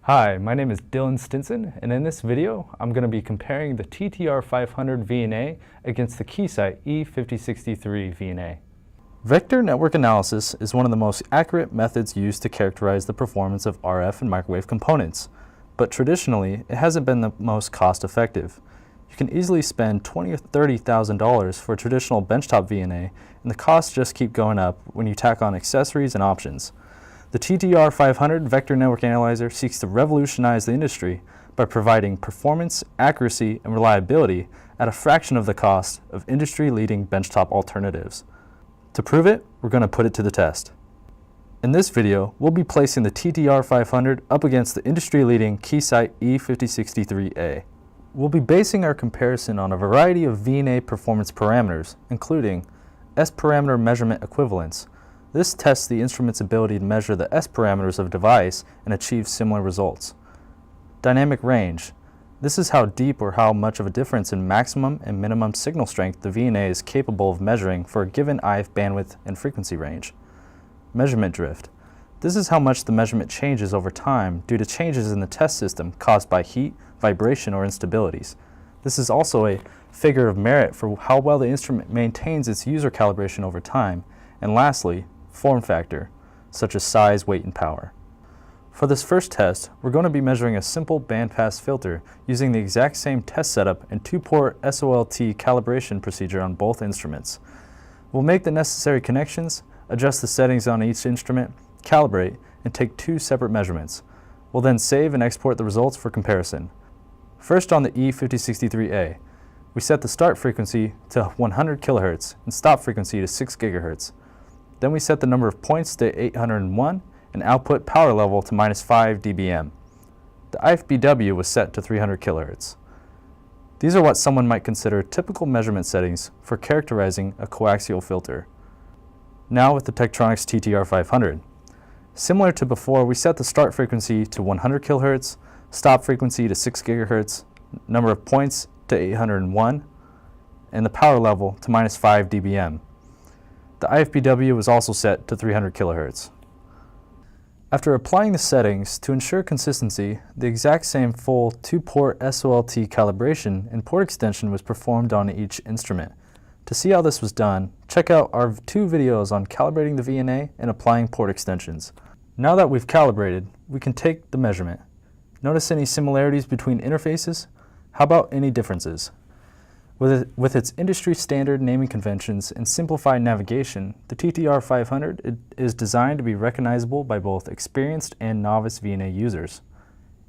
Hi, my name is Dylan Stinson, and in this video, I'm going to be comparing the TTR500 VNA against the Keysight E5063 VNA. Vector network analysis is one of the most accurate methods used to characterize the performance of RF and microwave components, but traditionally, it hasn't been the most cost-effective. You can easily spend $20,000 or $30,000 for a traditional benchtop VNA, and the costs just keep going up when you tack on accessories and options. The TTR500 Vector Network Analyzer seeks to revolutionize the industry by providing performance, accuracy, and reliability at a fraction of the cost of industry-leading benchtop alternatives. To prove it, we're going to put it to the test. In this video, we'll be placing the TTR500 up against the industry-leading Keysight E5063A. We'll be basing our comparison on a variety of VNA performance parameters, including S-parameter measurement equivalence. This tests the instrument's ability to measure the S parameters of a device and achieve similar results. Dynamic range. This is how deep or how much of a difference in maximum and minimum signal strength the VNA is capable of measuring for a given IF bandwidth and frequency range. Measurement drift. This is how much the measurement changes over time due to changes in the test system caused by heat, vibration, or instabilities. This is also a figure of merit for how well the instrument maintains its user calibration over time. And lastly, form factor, such as size, weight, and power. For this first test, we're going to be measuring a simple bandpass filter using the exact same test setup and two-port SOLT calibration procedure on both instruments. We'll make the necessary connections, adjust the settings on each instrument, calibrate, and take two separate measurements. We'll then save and export the results for comparison. First, on the E5063A, we set the start frequency to 100 kHz and stop frequency to 6 GHz. Then we set the number of points to 801 and output power level to -5 dBm. The IFBW was set to 300 kHz. These are what someone might consider typical measurement settings for characterizing a coaxial filter. Now with the Tektronix TTR500. Similar to before, we set the start frequency to 100 kHz, stop frequency to 6 GHz, number of points to 801, and the power level to -5 dBm. The IFBW was also set to 300 kHz. After applying the settings, to ensure consistency, the exact same full two-port SOLT calibration and port extension was performed on each instrument. To see how this was done, check out our two videos on calibrating the VNA and applying port extensions. Now that we've calibrated, we can take the measurement. Notice any similarities between interfaces? How about any differences? With its industry standard naming conventions and simplified navigation, the TTR500 is designed to be recognizable by both experienced and novice VNA users.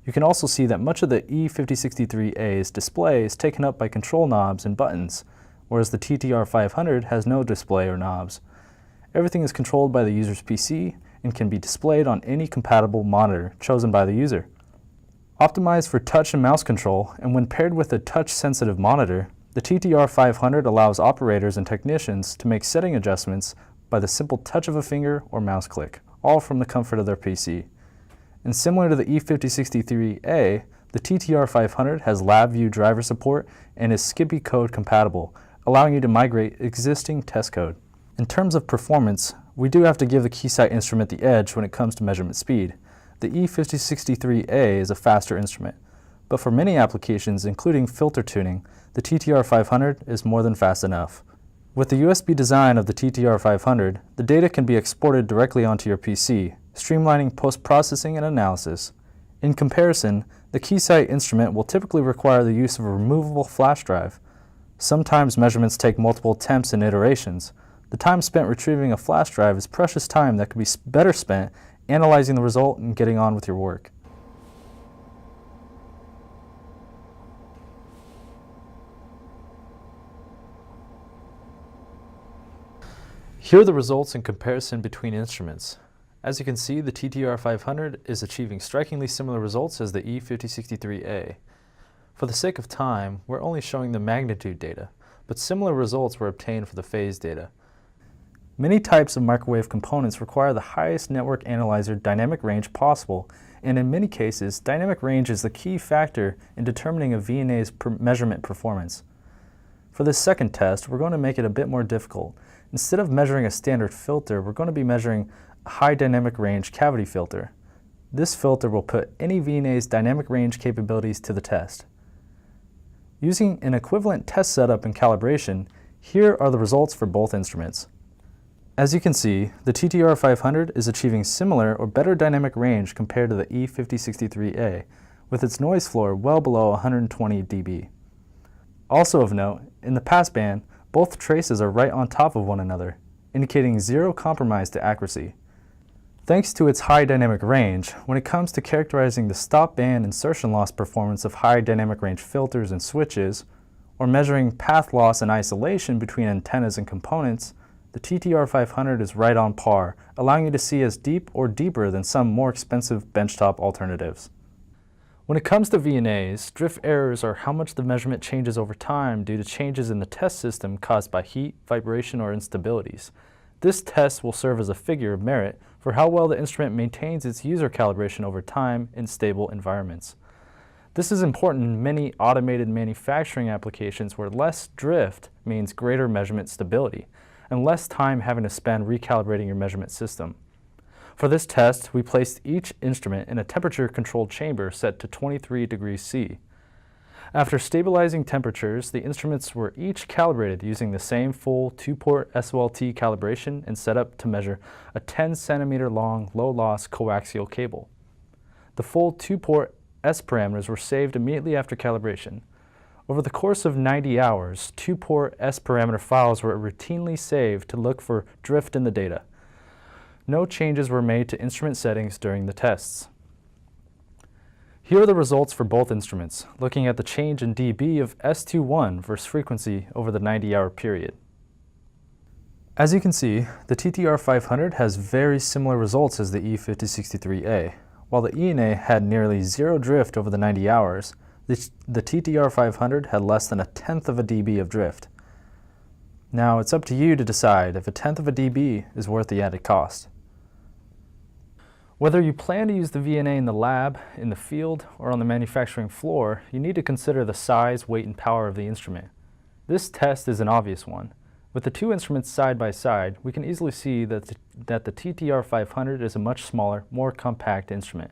You can also see that much of the E5063A's display is taken up by control knobs and buttons, whereas the TTR500 has no display or knobs. Everything is controlled by the user's PC and can be displayed on any compatible monitor chosen by the user. Optimized for touch and mouse control, and when paired with a touch-sensitive monitor, the TTR500 allows operators and technicians to make setting adjustments by the simple touch of a finger or mouse click, all from the comfort of their PC. And similar to the E5063A, the TTR500 has LabVIEW driver support and is Skippy code compatible, allowing you to migrate existing test code. In terms of performance, we do have to give the Keysight instrument the edge when it comes to measurement speed. The E5063A is a faster instrument, but for many applications, including filter tuning, the TTR500 is more than fast enough. With the USB design of the TTR500, the data can be exported directly onto your PC, streamlining post-processing and analysis. In comparison, the Keysight instrument will typically require the use of a removable flash drive. Sometimes measurements take multiple attempts and iterations. The time spent retrieving a flash drive is precious time that could be better spent analyzing the result and getting on with your work. Here are the results in comparison between instruments. As you can see, the TTR500 is achieving strikingly similar results as the E5063A. For the sake of time, we're only showing the magnitude data, but similar results were obtained for the phase data. Many types of microwave components require the highest network analyzer dynamic range possible, and in many cases, dynamic range is the key factor in determining a VNA's measurement performance. For this second test, we're going to make it a bit more difficult. Instead of measuring a standard filter, we're going to be measuring a high dynamic range cavity filter. This filter will put any VNA's dynamic range capabilities to the test. Using an equivalent test setup and calibration, here are the results for both instruments. As you can see, the TTR500 is achieving similar or better dynamic range compared to the E5063A, with its noise floor well below 120 dB. Also of note, in the passband, both traces are right on top of one another, indicating zero compromise to accuracy. Thanks to its high dynamic range, when it comes to characterizing the stop band insertion loss performance of high dynamic range filters and switches, or measuring path loss and isolation between antennas and components, the TTR500 is right on par, allowing you to see as deep or deeper than some more expensive benchtop alternatives. When it comes to VNAs, drift errors are how much the measurement changes over time due to changes in the test system caused by heat, vibration, or instabilities. This test will serve as a figure of merit for how well the instrument maintains its user calibration over time in stable environments. This is important in many automated manufacturing applications where less drift means greater measurement stability and less time having to spend recalibrating your measurement system. For this test, we placed each instrument in a temperature-controlled chamber set to 23 degrees C. After stabilizing temperatures, the instruments were each calibrated using the same full 2-port SOLT calibration and setup to measure a 10 centimeter long low-loss coaxial cable. The full 2-port S parameters were saved immediately after calibration. Over the course of 90 hours, 2-port S parameter files were routinely saved to look for drift in the data. No changes were made to instrument settings during the tests. Here are the results for both instruments, looking at the change in dB of S21 versus frequency over the 90-hour period. As you can see, the TTR500 has very similar results as the E5063A. While the ENA had nearly zero drift over the 90 hours, the TTR500 had less than 1/10 of a dB of drift. Now, it's up to you to decide if 1/10 of a dB is worth the added cost. Whether you plan to use the VNA in the lab, in the field, or on the manufacturing floor, you need to consider the size, weight, and power of the instrument. This test is an obvious one. With the two instruments side by side, we can easily see that the TTR500 is a much smaller, more compact instrument.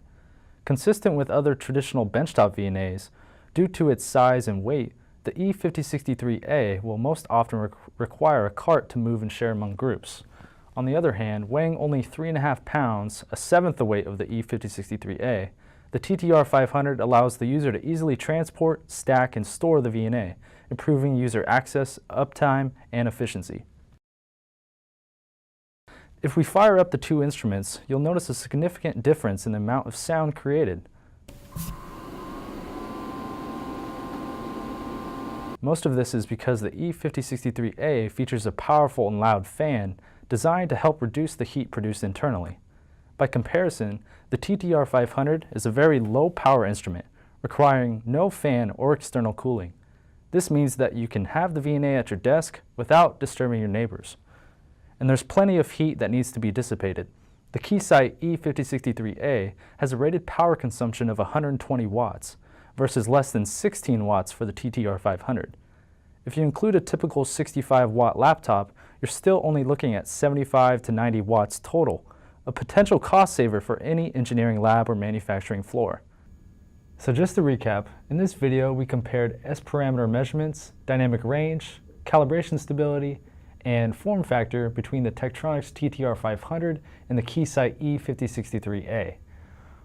Consistent with other traditional benchtop VNAs, due to its size and weight, the E5063A will most often require a cart to move and share among groups. On the other hand, weighing only 3.5 pounds, a seventh the weight of the E5063A, the TTR500 allows the user to easily transport, stack, and store the VNA, improving user access, uptime, and efficiency. If we fire up the two instruments, you'll notice a significant difference in the amount of sound created. Most of this is because the E5063A features a powerful and loud fan designed to help reduce the heat produced internally. By comparison, the TTR500 is a very low power instrument, requiring no fan or external cooling. This means that you can have the VNA at your desk without disturbing your neighbors. And there's plenty of heat that needs to be dissipated. The Keysight E5063A has a rated power consumption of 120 watts versus less than 16 watts for the TTR500. If you include a typical 65-watt laptop, you're still only looking at 75 to 90 watts total, a potential cost saver for any engineering lab or manufacturing floor. So just to recap, in this video we compared S-parameter measurements, dynamic range, calibration stability, and form factor between the Tektronix TTR500 and the Keysight E5063A.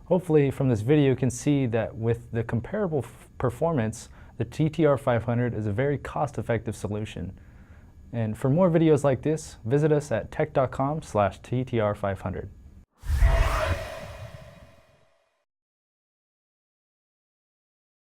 Hopefully from this video you can see that with the comparable performance, the TTR500 is a very cost-effective solution. And for more videos like this, visit us at tech.com/TTR500.